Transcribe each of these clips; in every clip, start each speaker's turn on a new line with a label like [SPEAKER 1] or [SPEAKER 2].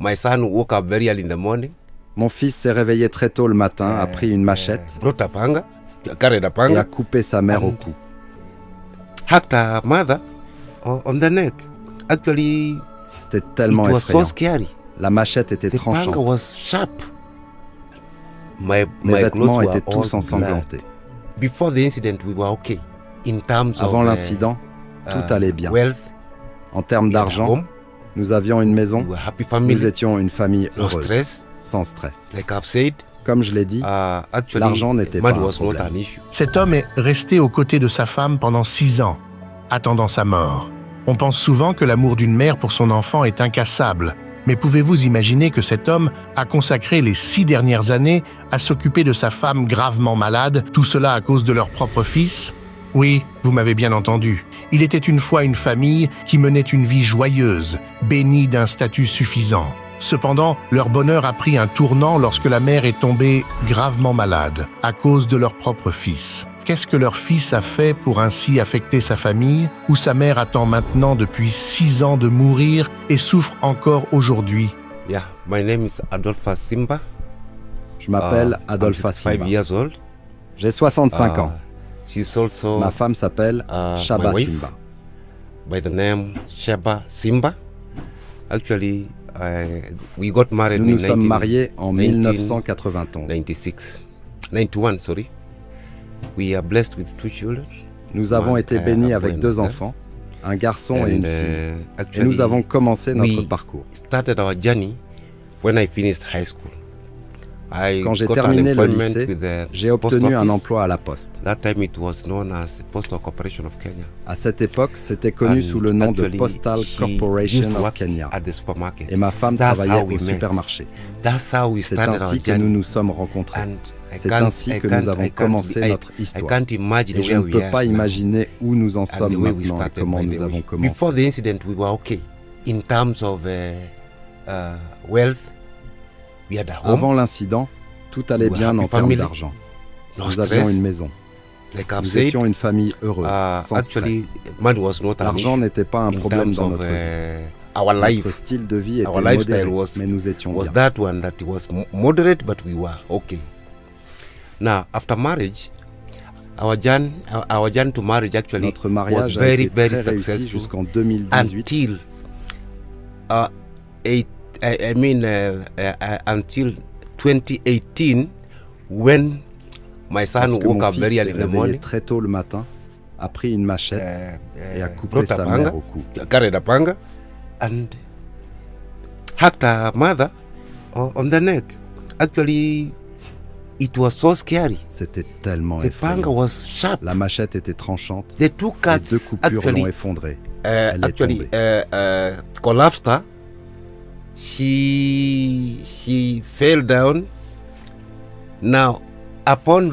[SPEAKER 1] My son woke up very early in the morning.
[SPEAKER 2] Mon fils s'est réveillé très tôt le matin, a pris une machette
[SPEAKER 1] Brought a panga, carried a
[SPEAKER 2] et a
[SPEAKER 1] panga,
[SPEAKER 2] coupé sa mère au cou.
[SPEAKER 1] hacked her mother on the neck. Actually,
[SPEAKER 2] C'était
[SPEAKER 1] it
[SPEAKER 2] tellement
[SPEAKER 1] was so
[SPEAKER 2] effrayant.
[SPEAKER 1] scary.
[SPEAKER 2] La machette était
[SPEAKER 1] The panga
[SPEAKER 2] tranchante.
[SPEAKER 1] was sharp. My
[SPEAKER 2] Mes vêtements
[SPEAKER 1] clothes were
[SPEAKER 2] étaient
[SPEAKER 1] all
[SPEAKER 2] tous ensanglantés.
[SPEAKER 1] blood. Before the incident, we were okay. In terms
[SPEAKER 2] Avant
[SPEAKER 1] of
[SPEAKER 2] l'incident, tout allait bien.
[SPEAKER 1] wealth,
[SPEAKER 2] En termes
[SPEAKER 1] we had a
[SPEAKER 2] d'argent,
[SPEAKER 1] home,
[SPEAKER 2] nous avions une
[SPEAKER 1] we
[SPEAKER 2] maison,
[SPEAKER 1] were happy family,
[SPEAKER 2] nous étions une famille
[SPEAKER 1] no
[SPEAKER 2] heureuse,
[SPEAKER 1] stress.
[SPEAKER 2] sans stress.
[SPEAKER 1] Like I've said,
[SPEAKER 2] Comme je l'ai dit,
[SPEAKER 1] actually,
[SPEAKER 2] l'argent n'était
[SPEAKER 1] money
[SPEAKER 2] pas un
[SPEAKER 1] was not
[SPEAKER 2] problème.
[SPEAKER 1] an issue.
[SPEAKER 3] Cet homme est resté aux côtés de sa femme pendant 6 ans, attendant sa mort. On pense souvent que l'amour d'une mère pour son enfant est incassable, mais pouvez-vous imaginer que cet homme a consacré les 6 dernières années à s'occuper de sa femme gravement malade, tout cela à cause de leur propre fils? Oui, vous m'avez bien entendu. Il était une fois une famille qui menait une vie joyeuse, bénie d'un statut suffisant. Cependant, leur bonheur a pris un tournant lorsque la mère est tombée gravement malade, à cause de leur propre fils. Qu'est-ce que leur fils a fait pour ainsi affecter sa famille, où sa mère attend maintenant depuis 6 ans de mourir et souffre encore aujourd'hui?
[SPEAKER 1] Yeah, my name is Adolpha Simba.
[SPEAKER 2] je m'appelle
[SPEAKER 1] I'm
[SPEAKER 2] Adolpha
[SPEAKER 1] 55
[SPEAKER 2] Simba.
[SPEAKER 1] years old.
[SPEAKER 2] J'ai 65 ans.
[SPEAKER 1] She's also
[SPEAKER 2] Ma femme s'appelle
[SPEAKER 1] my
[SPEAKER 2] Shaba
[SPEAKER 1] wife.
[SPEAKER 2] Simba.
[SPEAKER 1] by the name Shaba Simba. Actually, we got married
[SPEAKER 2] Nous
[SPEAKER 1] in
[SPEAKER 2] nous sommes mariés en
[SPEAKER 1] 1991.
[SPEAKER 2] 1991.
[SPEAKER 1] 91, sorry. We are blessed with 2 children.
[SPEAKER 2] Nous avons
[SPEAKER 1] One,
[SPEAKER 2] été bénis
[SPEAKER 1] a
[SPEAKER 2] avec
[SPEAKER 1] boy and
[SPEAKER 2] 2
[SPEAKER 1] a girl.
[SPEAKER 2] enfants, un garçon et
[SPEAKER 1] And,
[SPEAKER 2] une fille. Et
[SPEAKER 1] actually,
[SPEAKER 2] nous avons commencé notre
[SPEAKER 1] we
[SPEAKER 2] parcours.
[SPEAKER 1] started our journey when I finished high school.
[SPEAKER 2] Quand j'ai
[SPEAKER 1] got an
[SPEAKER 2] terminé le
[SPEAKER 1] employment
[SPEAKER 2] lycée,
[SPEAKER 1] with the
[SPEAKER 2] j'ai
[SPEAKER 1] post
[SPEAKER 2] obtenu un
[SPEAKER 1] office.
[SPEAKER 2] emploi à la poste.
[SPEAKER 1] That time it was known as the Postal Corporation of Kenya.
[SPEAKER 2] À cette époque, c'était connu
[SPEAKER 1] And
[SPEAKER 2] sous le nom de
[SPEAKER 1] actually,
[SPEAKER 2] Postal
[SPEAKER 1] she
[SPEAKER 2] Corporation
[SPEAKER 1] used to
[SPEAKER 2] of
[SPEAKER 1] work
[SPEAKER 2] Kenya.
[SPEAKER 1] at the supermarket.
[SPEAKER 2] Et ma femme
[SPEAKER 1] That's
[SPEAKER 2] travaillait
[SPEAKER 1] how we
[SPEAKER 2] au
[SPEAKER 1] met.
[SPEAKER 2] supermarché.
[SPEAKER 1] That's how we
[SPEAKER 2] C'est
[SPEAKER 1] started our
[SPEAKER 2] ainsi que
[SPEAKER 1] journey.
[SPEAKER 2] nous nous sommes rencontrés.
[SPEAKER 1] And
[SPEAKER 2] C'est ainsi que nous avons commencé notre
[SPEAKER 1] I
[SPEAKER 2] histoire.
[SPEAKER 1] can't imagine
[SPEAKER 2] Et je
[SPEAKER 1] where
[SPEAKER 2] ne
[SPEAKER 1] we
[SPEAKER 2] peux
[SPEAKER 1] are
[SPEAKER 2] pas
[SPEAKER 1] now.
[SPEAKER 2] imaginer où nous en
[SPEAKER 1] And
[SPEAKER 2] sommes
[SPEAKER 1] the way we
[SPEAKER 2] maintenant et
[SPEAKER 1] started,
[SPEAKER 2] comment
[SPEAKER 1] by the
[SPEAKER 2] nous
[SPEAKER 1] way.
[SPEAKER 2] avons commencé.
[SPEAKER 1] Before the incident, we were okay. In terms of wealth, we had a home,
[SPEAKER 2] Avant l'incident, tout allait
[SPEAKER 1] We
[SPEAKER 2] bien
[SPEAKER 1] happy
[SPEAKER 2] en termes
[SPEAKER 1] family.
[SPEAKER 2] d'argent.
[SPEAKER 1] no
[SPEAKER 2] Nous
[SPEAKER 1] stress.
[SPEAKER 2] avions une maison.
[SPEAKER 1] Like I've
[SPEAKER 2] Nous
[SPEAKER 1] said,
[SPEAKER 2] étions une famille heureuse, sans
[SPEAKER 1] actually,
[SPEAKER 2] stress.
[SPEAKER 1] money was not an
[SPEAKER 2] L'argent
[SPEAKER 1] issue.
[SPEAKER 2] n'était pas un
[SPEAKER 1] In
[SPEAKER 2] problème
[SPEAKER 1] terms
[SPEAKER 2] dans
[SPEAKER 1] of
[SPEAKER 2] notre vie.
[SPEAKER 1] our life,
[SPEAKER 2] Notre style de vie était
[SPEAKER 1] our lifestyle
[SPEAKER 2] modéré,
[SPEAKER 1] was,
[SPEAKER 2] mais nous étions
[SPEAKER 1] was
[SPEAKER 2] bien.
[SPEAKER 1] that one that it was moderate, but we were okay. Now, after marriage, our journey to marriage actually
[SPEAKER 2] Notre
[SPEAKER 1] was
[SPEAKER 2] mariage a
[SPEAKER 1] very,
[SPEAKER 2] été
[SPEAKER 1] very
[SPEAKER 2] très réussi
[SPEAKER 1] successful
[SPEAKER 2] jusqu'en 2018.
[SPEAKER 1] until until 2018 when my son
[SPEAKER 2] Lorsque
[SPEAKER 1] woke
[SPEAKER 2] mon
[SPEAKER 1] up
[SPEAKER 2] fils
[SPEAKER 1] very
[SPEAKER 2] s'est
[SPEAKER 1] early in the
[SPEAKER 2] réveillé
[SPEAKER 1] morning,
[SPEAKER 2] très tôt le matin, a pris une machette et a coupé
[SPEAKER 1] brought a
[SPEAKER 2] sa
[SPEAKER 1] panga,
[SPEAKER 2] mère au cou.
[SPEAKER 1] carried a panga, and hacked her mother on the neck. Actually, it was so scary.
[SPEAKER 2] C'était tellement
[SPEAKER 1] The panga
[SPEAKER 2] effrayant.
[SPEAKER 1] was sharp.
[SPEAKER 2] La machette était tranchante.
[SPEAKER 1] The two
[SPEAKER 2] Les
[SPEAKER 1] cuts
[SPEAKER 2] 2 coupures l'ont
[SPEAKER 1] actually,
[SPEAKER 2] effondrée. Elle est
[SPEAKER 1] actually
[SPEAKER 2] tombée.
[SPEAKER 1] collapsed her. She fell down. Now, upon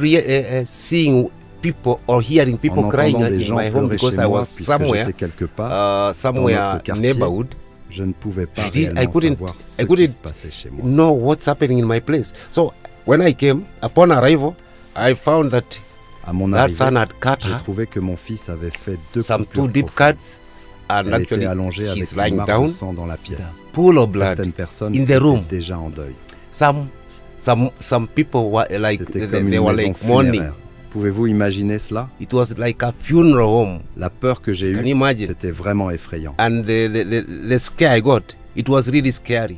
[SPEAKER 1] seeing people or hearing
[SPEAKER 2] En
[SPEAKER 1] people crying
[SPEAKER 2] entendant des
[SPEAKER 1] in
[SPEAKER 2] gens
[SPEAKER 1] my home
[SPEAKER 2] pleurer
[SPEAKER 1] because
[SPEAKER 2] chez
[SPEAKER 1] I
[SPEAKER 2] moi,
[SPEAKER 1] was
[SPEAKER 2] puisque
[SPEAKER 1] somewhere,
[SPEAKER 2] j'étais quelque part,
[SPEAKER 1] somewhere
[SPEAKER 2] notre quartier,
[SPEAKER 1] neighborhood,
[SPEAKER 2] je ne pouvais pas
[SPEAKER 1] I
[SPEAKER 2] réellement
[SPEAKER 1] couldn't-
[SPEAKER 2] savoir ce
[SPEAKER 1] I
[SPEAKER 2] qui
[SPEAKER 1] couldn't
[SPEAKER 2] se passait chez moi.
[SPEAKER 1] know what's happening in my place. So when I came, upon arrival, I found that
[SPEAKER 2] À mon
[SPEAKER 1] that son
[SPEAKER 2] arrivée,
[SPEAKER 1] had cut
[SPEAKER 2] j'ai
[SPEAKER 1] her,
[SPEAKER 2] trouvé que mon fils avait fait 2
[SPEAKER 1] some
[SPEAKER 2] coupures
[SPEAKER 1] 2 deep
[SPEAKER 2] profondes.
[SPEAKER 1] cuts, and
[SPEAKER 2] Elle
[SPEAKER 1] actually
[SPEAKER 2] était allongée avec
[SPEAKER 1] she's
[SPEAKER 2] une
[SPEAKER 1] lying
[SPEAKER 2] marque
[SPEAKER 1] down,
[SPEAKER 2] de sang dans la pièce.
[SPEAKER 1] pool of blood.
[SPEAKER 2] Certaines personnes
[SPEAKER 1] in the
[SPEAKER 2] étaient
[SPEAKER 1] room.
[SPEAKER 2] déjà en deuil.
[SPEAKER 1] Some people were like
[SPEAKER 2] C'était
[SPEAKER 1] they
[SPEAKER 2] comme
[SPEAKER 1] were
[SPEAKER 2] une maison
[SPEAKER 1] like mourning.
[SPEAKER 2] funéraire. Pouvez-vous imaginer cela?
[SPEAKER 1] It was like a funeral home.
[SPEAKER 2] La peur que j'ai
[SPEAKER 1] Can you
[SPEAKER 2] eue,
[SPEAKER 1] imagine?
[SPEAKER 2] c'était vraiment effrayant.
[SPEAKER 1] And the scare I got, it was really scary.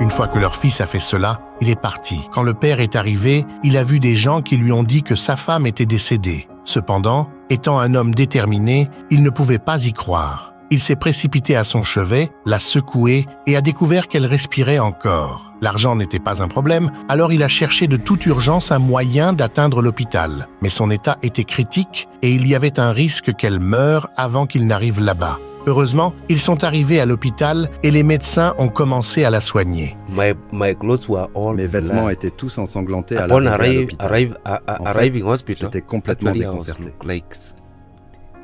[SPEAKER 3] Une fois que leur fils a fait cela, il est parti. Quand le père est arrivé, il a vu des gens qui lui ont dit que sa femme était décédée. Cependant, étant un homme déterminé, il ne pouvait pas y croire. Il s'est précipité à son chevet, l'a secouée et a découvert qu'elle respirait encore. L'argent n'était pas un problème, alors il a cherché de toute urgence un moyen d'atteindre l'hôpital. Mais son état était critique et il y avait un risque qu'elle meure avant qu'il n'arrive là-bas. Heureusement, ils sont arrivés à l'hôpital et les médecins ont commencé à la soigner.
[SPEAKER 1] My clothes were all
[SPEAKER 2] Mes vêtements
[SPEAKER 1] blood.
[SPEAKER 2] étaient tous ensanglantés à
[SPEAKER 1] Upon
[SPEAKER 2] l'arrivée à l'hôpital.
[SPEAKER 1] arriving hospital,
[SPEAKER 2] j'étais complètement
[SPEAKER 1] actually I was
[SPEAKER 2] déconcerté.
[SPEAKER 1] like,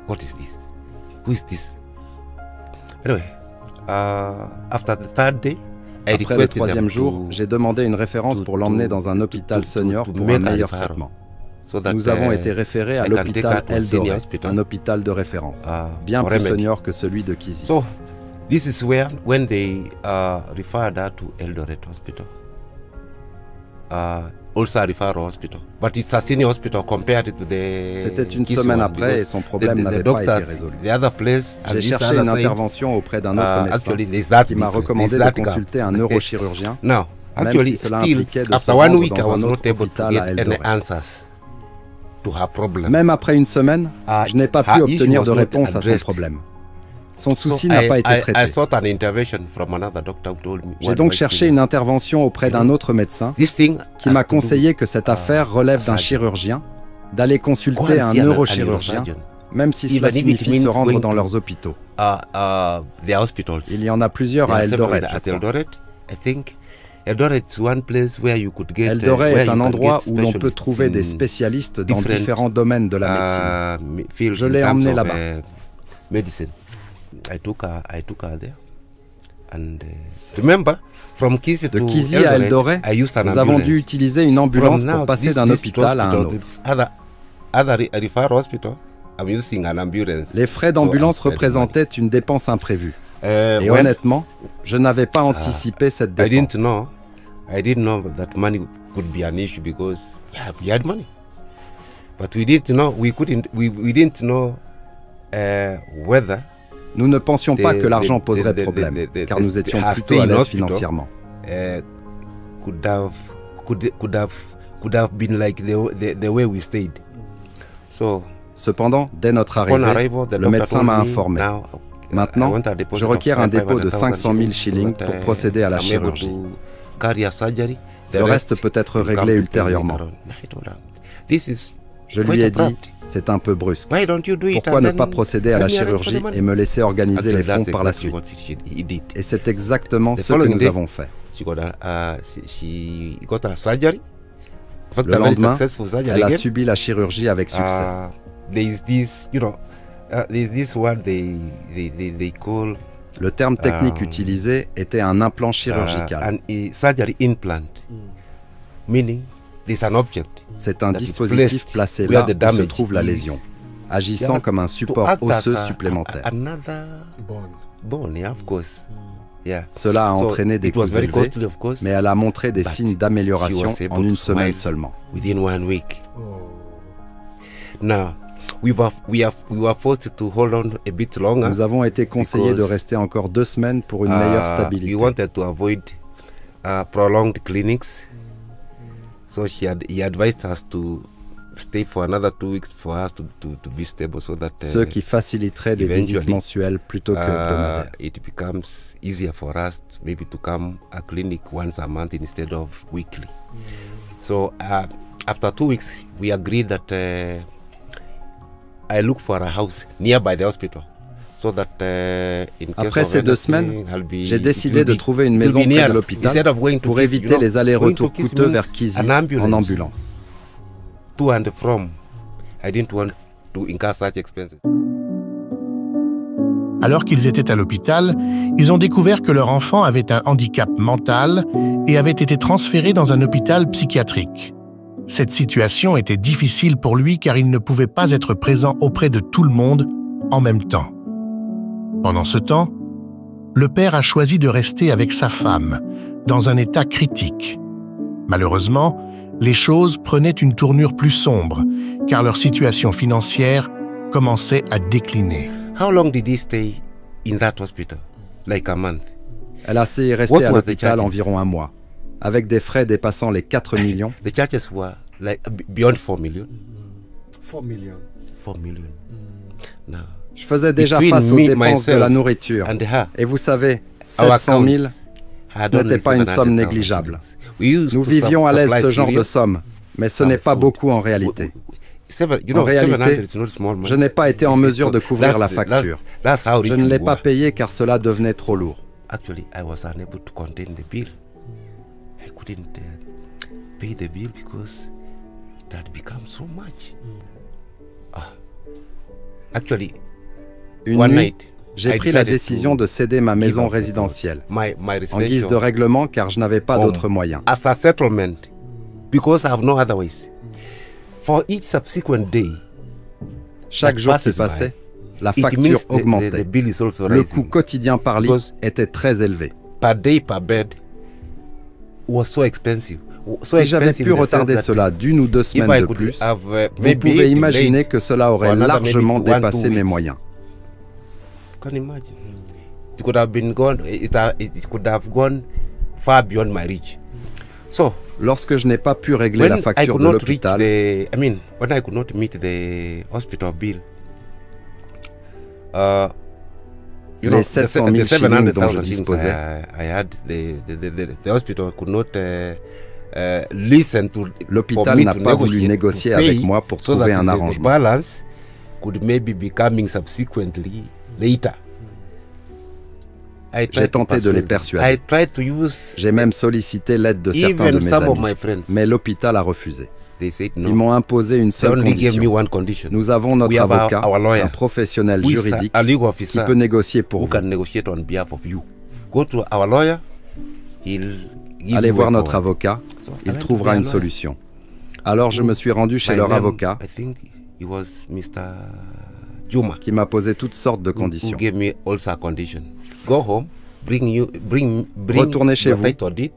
[SPEAKER 1] what is this? Who is this? Anyway, after the third day, I
[SPEAKER 2] Après le
[SPEAKER 1] requested them
[SPEAKER 2] 3e jour,
[SPEAKER 1] to-
[SPEAKER 2] j'ai demandé une référence
[SPEAKER 1] to-
[SPEAKER 2] pour l'emmener
[SPEAKER 1] to-
[SPEAKER 2] dans un hôpital
[SPEAKER 1] to
[SPEAKER 2] senior pour
[SPEAKER 1] make
[SPEAKER 2] un
[SPEAKER 1] a
[SPEAKER 2] meilleur
[SPEAKER 1] referral.
[SPEAKER 2] traitement. Nous avons été référés à l'hôpital Eldoré, un hôpital de référence, bien plus senior que celui de Kisii.
[SPEAKER 1] So, this is where, when they referred her to Eldoret Hospital, also a referral hospital, but it's a senior hospital compared to the.
[SPEAKER 2] C'était une semaine après et son problème n'avait pas été résolu. J'ai cherché une intervention auprès d'un autre médecin qui m'a recommandé de consulter un neurochirurgien, même si cela impliquait de se rendre dans un autre hôpital à Eldoret. Même après une semaine, je n'ai pas pu obtenir de réponse à son problème. Son souci n'a pas été traité. J'ai donc cherché une intervention auprès d'un autre médecin qui m'a conseillé que cette affaire relève d'un chirurgien, d'aller consulter un neurochirurgien, même si cela signifie se rendre dans leurs hôpitaux. Il y en a plusieurs à Eldoret, je crois. Eldoré est un endroit où l'on peut trouver des spécialistes dans différents domaines de la médecine. Je l'ai emmené là-bas. De Kisii à Eldoré, nous avons dû utiliser une ambulance pour passer d'un hôpital à un autre. Les frais d'ambulance représentaient une dépense imprévue. Et honnêtement, je n'avais pas anticipé cette dépense.
[SPEAKER 1] I didn't know that money could be an issue because we had money, but we didn't know whether.
[SPEAKER 2] Nous ne pensions pas que l'argent poserait problème, car nous étions plutôt à l'aise financièrement.
[SPEAKER 1] Could have been like the way we stayed. So.
[SPEAKER 2] Cependant, dès notre arrivée, le médecin m'a informé. Maintenant, je requiers un dépôt de 500 000 shillings pour procéder à la chirurgie. Le reste peut être réglé ultérieurement. Je lui ai dit, c'est un peu brusque. Pourquoi ne pas procéder à la chirurgie et me laisser organiser les fonds par la suite? Et c'est exactement ce que nous avons fait. Le lendemain, elle a subi la chirurgie avec succès. Le terme technique utilisé était un implant chirurgical. C'est un dispositif placé là où se trouve la lésion, agissant comme un support osseux supplémentaire. Cela a entraîné des coûts élevés, mais elle a montré des signes d'amélioration en une semaine seulement. Nous avons été conseillés de rester encore 2 semaines pour une meilleure stabilité. Ce qui faciliterait des visites mensuelles plutôt que hebdomadaires.
[SPEAKER 1] It becomes easier for us maybe to come a clinic once a month instead of weekly. So after 2 weeks, we agreed that I look for a house nearby the hospital. So that,
[SPEAKER 2] après ces 2 semaines, j'ai décidé de trouver une maison près de l'hôpital pour éviter les allers-retours coûteux vers Kisii en ambulance.
[SPEAKER 1] To and from, I didn't want to incur such expenses.
[SPEAKER 3] Alors qu'ils étaient à l'hôpital, ils ont découvert que leur enfant avait un handicap mental et avait été transféré dans un hôpital psychiatrique. Cette situation était difficile pour lui car il ne pouvait pas être présent auprès de tout le monde en même temps. Pendant ce temps, le père a choisi de rester avec sa femme, dans un état critique. Malheureusement, les choses prenaient une tournure plus sombre, car leur situation financière commençait à décliner.
[SPEAKER 1] How long did he stay in that hospital? Like a month.
[SPEAKER 2] Elle a essayé de rester à l'hôpital environ 1 mois, avec des frais dépassant les 4 millions.
[SPEAKER 1] The charges were like beyond 4 million.
[SPEAKER 4] 4 million.
[SPEAKER 1] 4 million. Now,
[SPEAKER 2] je faisais déjà face aux dépenses de la nourriture. Et vous savez, 700 000, ce n'était pas une somme négligeable. Nous vivions à l'aise ce genre de somme, mais ce n'est pas beaucoup en réalité. En réalité, je n'ai pas été en mesure de couvrir la facture. Je ne l'ai pas payé car cela devenait trop lourd. Une nuit, j'ai pris la décision de céder ma maison résidentielle, en guise de règlement car je n'avais pas d'autre moyen.
[SPEAKER 1] For each subsequent day,
[SPEAKER 2] chaque jour qui passait, la facture augmentait. Le coût quotidien par lit était très élevé.
[SPEAKER 1] Per day, per bed was so expensive.
[SPEAKER 2] Si j'avais pu retarder cela d'1 ou 2 semaines de plus, vous pouvez imaginer que cela aurait largement dépassé mes moyens.
[SPEAKER 1] It could have been gone. It could have gone far beyond my reach. So,
[SPEAKER 2] lorsque je n'ai pas pu régler la facture de l'hôpital,
[SPEAKER 1] when I could not meet the hospital bill,
[SPEAKER 2] les 700 000 shillings dont je disposais, l'hôpital n'a pas voulu négocier avec moi pour trouver un arrangement. J'ai tenté de les persuader. J'ai même sollicité l'aide de certains de mes amis, mais l'hôpital a refusé. Ils m'ont imposé une seule condition. Nous avons notre avocat, un professionnel juridique qui peut négocier pour vous. Allez voir notre avocat, il trouvera une solution. Alors je me suis rendu chez leur avocat, qui m'a posé toutes sortes de conditions. Retournez chez vous,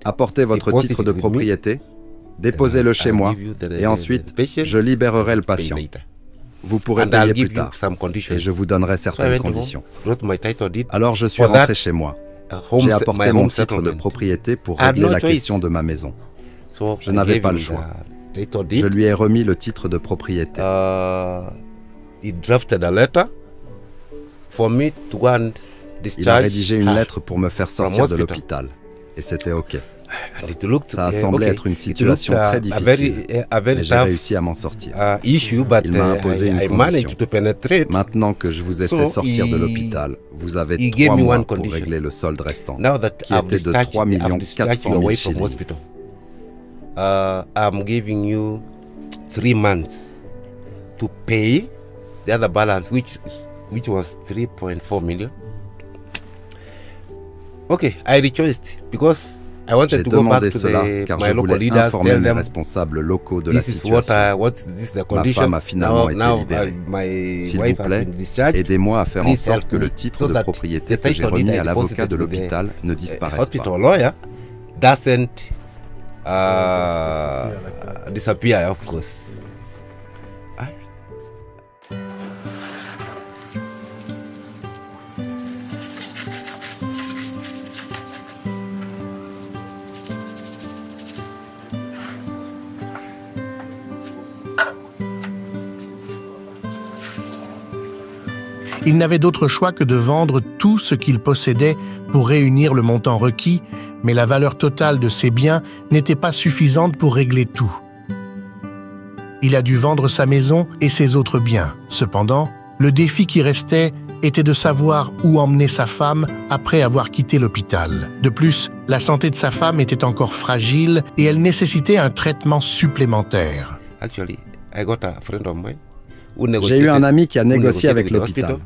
[SPEAKER 2] apportez votre titre de propriété, déposez-le chez moi, et ensuite, je libérerai le patient. Vous pourrez payer plus tard, et je vous donnerai certaines conditions. Alors je suis rentré chez moi. J'ai apporté mon titre de propriété pour régler la question de ma maison. Je n'avais pas le choix. Je lui ai remis le titre de propriété. Il a rédigé une lettre pour me faire sortir de l'hôpital. Et c'était OK. Ça a semblé être une situation très difficile, mais j'ai réussi à m'en sortir. Il m'a imposé une condition. Maintenant que je vous ai fait sortir de l'hôpital, vous avez 3 mois pour régler le solde restant, qui était de 3 400 000 shillings.
[SPEAKER 1] I'm giving you 3 months to pay the other balance, which was 3.4 million. Okay, I rejoiced because I wanted to go back to my local leaders, tell them
[SPEAKER 2] responsables locaux de la situation. Ma femme a finalement été libérée. S'il vous plaît, aidez-moi à faire en sorte que le titre de propriété que j'ai remis à l'avocat de l'hôpital ne disparaisse pas.
[SPEAKER 1] Doesn't disappear, of course.
[SPEAKER 3] Il n'avait d'autre choix que de vendre tout ce qu'il possédait pour réunir le montant requis, mais la valeur totale de ses biens n'était pas suffisante pour régler tout. Il a dû vendre sa maison et ses autres biens. Cependant, le défi qui restait était de savoir où emmener sa femme après avoir quitté l'hôpital. De plus, la santé de sa femme était encore fragile et elle nécessitait un traitement supplémentaire.
[SPEAKER 2] J'ai eu un ami qui a négocié avec l'hôpital.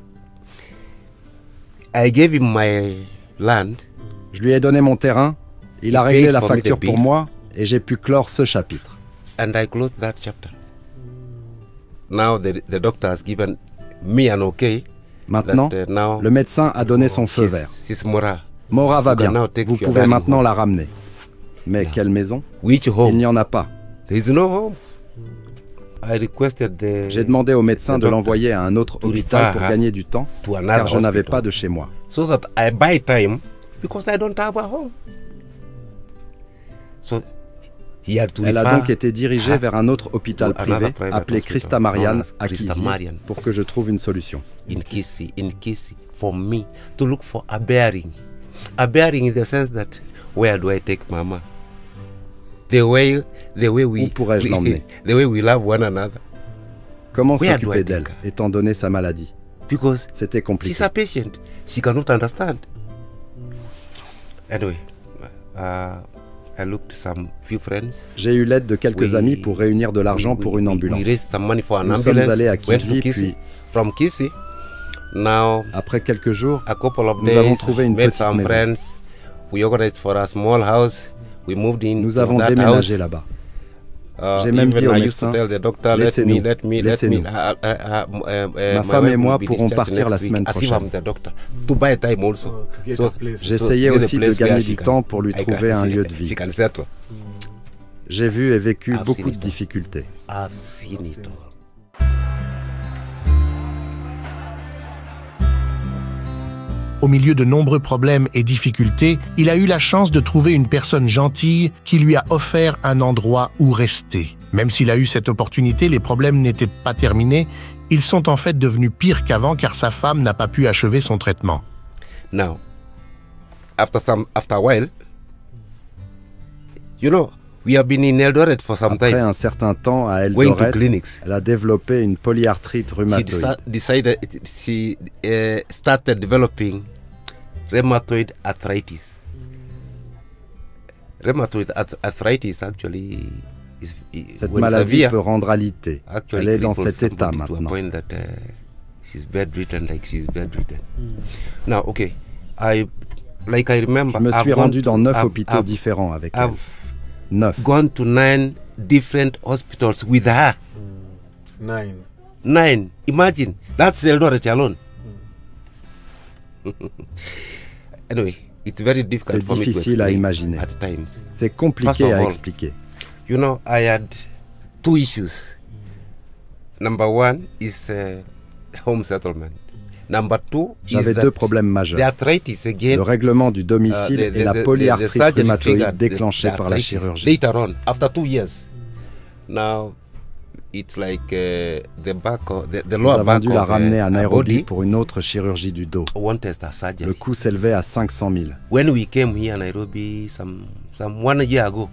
[SPEAKER 2] Je lui ai donné mon terrain, il a réglé la facture pour moi et j'ai pu clore ce chapitre. Maintenant, le médecin a donné son feu vert. Maura va bien, vous pouvez maintenant la ramener. Mais quelle maison? Il n'y en a pas. J'ai demandé au médecin de l'envoyer à un autre hôpital pour gagner du temps, car je n'avais pas de chez moi. Elle a donc été dirigée vers un autre hôpital privé appelé Christa Marian à Kisii pour que je trouve une solution.
[SPEAKER 1] In Kisii, for me to look for a bearing in the sense that where do I take Mama?
[SPEAKER 2] Où pourrais-je l'emmener? Comment s'occuper d'elle, étant donné sa maladie? C'était compliqué. J'ai eu l'aide de quelques amis pour réunir de l'argent pour une ambulance. Nous sommes allés à Kisii, puis après quelques jours, nous avons trouvé une petite maison. Nous avons déménagé là-bas. J'ai même dit au médecin, laissez-nous, laissez-nous. Ma femme et moi pourrons partir la semaine prochaine. J'essayais aussi de gagner du temps pour lui trouver un lieu de vie. J'ai vu et vécu beaucoup de difficultés.
[SPEAKER 3] Au milieu de nombreux problèmes et difficultés, il a eu la chance de trouver une personne gentille qui lui a offert un endroit où rester. Même s'il a eu cette opportunité, les problèmes n'étaient pas terminés. Ils sont en fait devenus pires qu'avant car sa femme n'a pas pu achever son traitement.
[SPEAKER 1] Now, after a while, you know, we have been in Eldoret for some time.
[SPEAKER 2] Après un certain temps à Eldoret, elle a développé une polyarthrite rhumatoïde.
[SPEAKER 1] She started developing rheumatoid arthritis. Rheumatoid arthritis actually is
[SPEAKER 2] cette maladie peut rendre alité. Elle est dans cet état maintenant.
[SPEAKER 1] She's bedridden, like she's bedridden. Now, okay, I remember.
[SPEAKER 2] Je me suis rendu dans 9 hôpitaux différents avec elle. 9.
[SPEAKER 1] Gone to 9 different hospitals with her. 9. Imagine, that's Eldoret alone. Anyway, it's very difficult.
[SPEAKER 2] C'est difficile à imaginer.
[SPEAKER 1] At times.
[SPEAKER 2] C'est compliqué à expliquer.
[SPEAKER 1] You know, I had 2 issues. Number 1 is home settlement. Number 2,
[SPEAKER 2] j'avais 2 problèmes majeurs. Le règlement du domicile et la polyarthrite rhumatoïde déclenchée par la chirurgie.
[SPEAKER 1] Later on, after 2 years, now it's like
[SPEAKER 2] nous avons dû la ramener à Nairobi pour une autre chirurgie du dos. Le coût s'élevait à 500 000.
[SPEAKER 1] When we came here Nairobi some 1 year ago.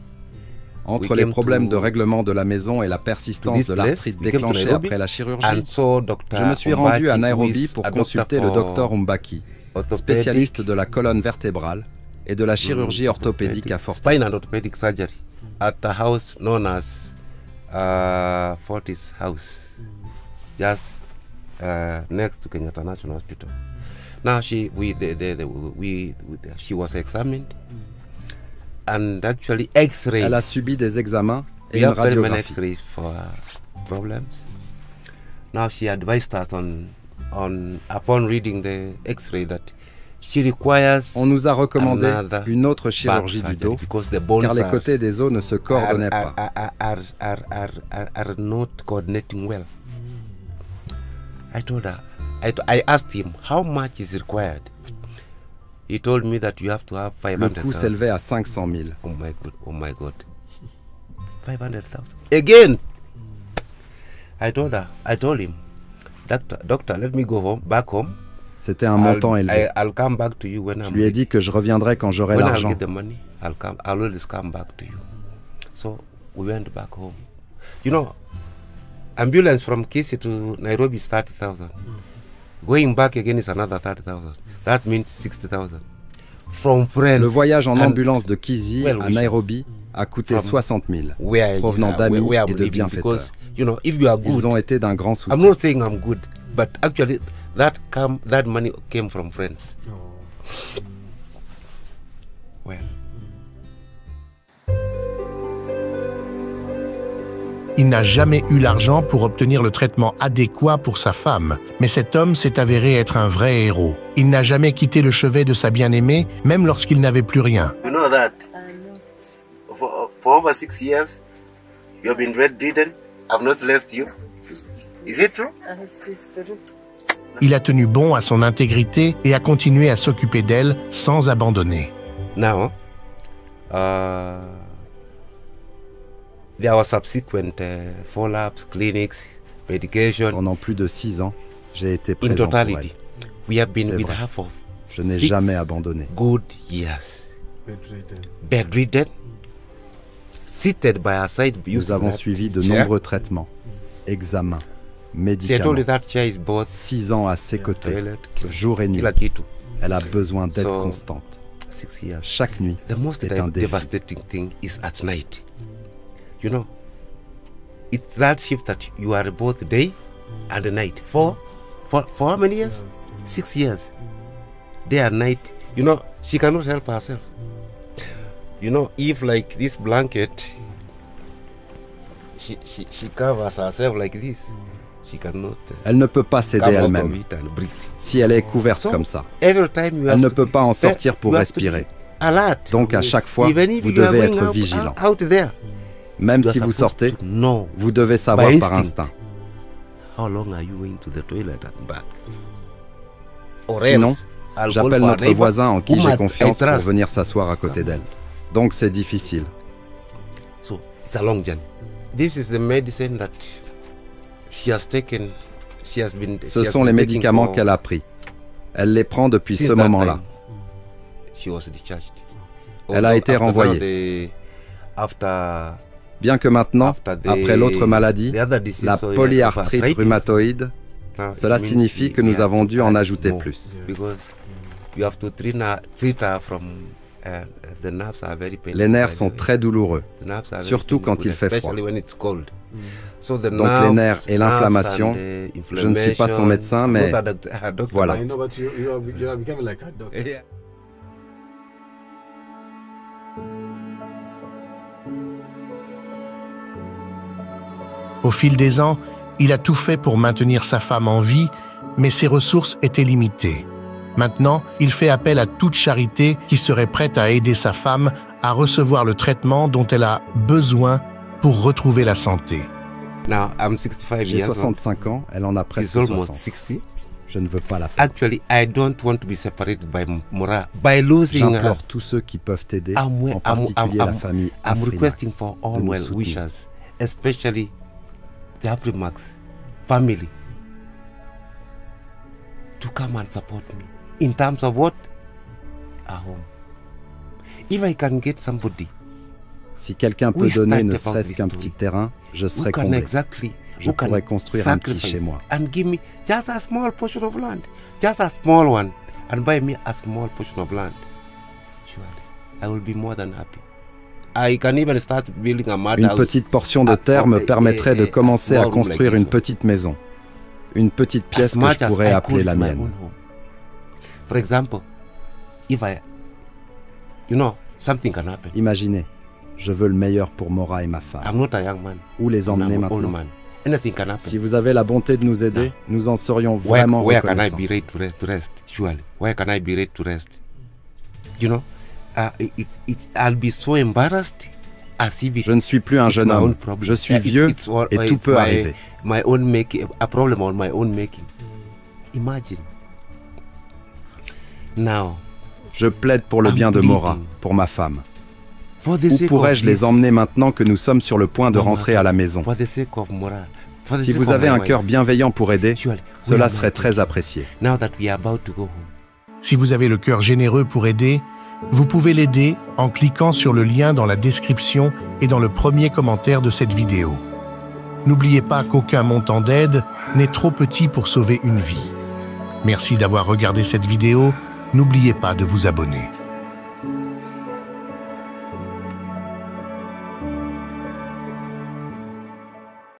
[SPEAKER 2] Entre les problèmes de règlement de la maison et la persistance de l'arthrite déclenchée après la chirurgie, je me suis rendu à Nairobi pour consulter le docteur Mbaki, spécialiste de la colonne vertébrale et de la chirurgie orthopédique à Fortis.
[SPEAKER 1] Spine and orthopedic surgery at a house known as Fortis House, just next to Kenyatta National Hospital. Now she was examined. And actually X-ray.
[SPEAKER 2] Elle a subi des examens et une radiographie.
[SPEAKER 1] X-ray for problems. Now she advised us upon reading the X-ray that she requires.
[SPEAKER 2] On nous a recommandé une autre chirurgie du dos car les côtés des os ne se coordonnaient pas.
[SPEAKER 1] Are not coordinating well. I told her. I asked him how much is required. He told me that you have to have 500,000.
[SPEAKER 2] Le coût s'élevait à 500 000.
[SPEAKER 1] Oh my God. 500,000. Again. I told him, doctor, let me go back home.
[SPEAKER 2] C'était un montant élevé.
[SPEAKER 1] I'll come back to you when I'm
[SPEAKER 2] Je lui ai dit que je reviendrai quand j'aurai l'argent.
[SPEAKER 1] When I get the money, I'll always come back to you. So we went back home. You know, ambulance from Kisii to Nairobi is 30,000. Going back again is another 30,000. That means 60,000. From friends.
[SPEAKER 2] Le voyage en ambulance de Kisii à Nairobi a coûté 60 000, provenant d'amis et de bienfaiteurs.
[SPEAKER 1] You know, if you are good,
[SPEAKER 2] ils ont été d'un grand soutien.
[SPEAKER 1] I'm not saying I'm good, but actually that money came from friends. Well.
[SPEAKER 3] Il n'a jamais eu l'argent pour obtenir le traitement adéquat pour sa femme, mais cet homme s'est avéré être un vrai héros. Il n'a jamais quitté le chevet de sa bien-aimée, même lorsqu'il n'avait plus rien.
[SPEAKER 1] You know that for over 6 years, you have been bedridden. I've not left you. Is it true?
[SPEAKER 3] Il a tenu bon à son intégrité et a continué à s'occuper d'elle sans abandonner.
[SPEAKER 1] Now, there were subsequent follow-ups, clinics, medication.
[SPEAKER 2] Pendant plus de 6 ans, j'ai été présent pour elle.
[SPEAKER 1] We have been with her for
[SPEAKER 2] Je n'ai jamais abandonné.
[SPEAKER 1] Good years. Bedridden. Seated by her side.
[SPEAKER 2] Nous avons suivi de nombreux traitements, examens, médicaments. 6 ans à ses côtés, jour et nuit. Elle a besoin d'aide constante. Chaque nuit est un défi.
[SPEAKER 1] You know, it's that shift that you are both day and night. For how many years? 6 years. Day and night. You know, she cannot help herself. You know, if like this blanket, she covers herself like this. She cannot.
[SPEAKER 2] Elle ne peut pas s'aider elle-même si elle est couverte comme ça. Elle ne peut pas en sortir pour respirer. Donc à chaque fois, vous devez être vigilant. Même si vous sortez, vous devez savoir par instinct. Sinon, j'appelle notre voisin en qui j'ai confiance pour venir s'asseoir à côté d'elle. Donc c'est difficile. Ce sont les médicaments qu'elle a pris. Elle les prend depuis ce moment-là. Elle a été renvoyée. Bien que maintenant, après l'autre maladie, la polyarthrite rhumatoïde, cela signifie que nous avons dû en ajouter plus. Les nerfs sont très douloureux, surtout quand il fait froid. Donc les nerfs et l'inflammation, je ne suis pas son médecin, mais voilà.
[SPEAKER 3] Au fil des ans, il a tout fait pour maintenir sa femme en vie, mais ses ressources étaient limitées. Maintenant, il fait appel à toute charité qui serait prête à aider sa femme à recevoir le traitement dont elle a besoin pour retrouver la santé.
[SPEAKER 2] J'ai 65 ans, elle en a presque 60. Je ne veux pas la perdre. J'implore tous ceux qui peuvent aider, en particulier la famille Afrimax, de nous soutenir.
[SPEAKER 1] Especially the Afrimax family, to come and support me in terms of what? A home. If I can get somebody,
[SPEAKER 2] si quelqu'un peut donner ne serait-ce qu'un petit terrain, je serais comblé. Je pourrais construire un petit chez moi.
[SPEAKER 1] And give me just a small portion of land, just a small one, and buy me a small portion of land. Surely, I will be more than happy.
[SPEAKER 2] Une petite portion de terre me permettrait de commencer à construire une petite maison, une petite pièce que je pourrais appeler la mienne. Imaginez, je veux le meilleur pour Maura et ma femme. Où les emmener maintenant? Si vous avez la bonté de nous aider, nous en serions vraiment reconnaissants. Je ne suis plus un jeune homme, je suis vieux et tout peut arriver. Je plaide pour le bien de Maura, pour ma femme. Où pourrais-je les emmener maintenant que nous sommes sur le point de rentrer à la maison? Si vous avez un cœur bienveillant pour aider, cela serait très apprécié.
[SPEAKER 3] Si vous avez le cœur généreux pour aider, vous pouvez l'aider en cliquant sur le lien dans la description et dans le premier commentaire de cette vidéo. N'oubliez pas qu'aucun montant d'aide n'est trop petit pour sauver une vie. Merci d'avoir regardé cette vidéo. N'oubliez pas de vous abonner.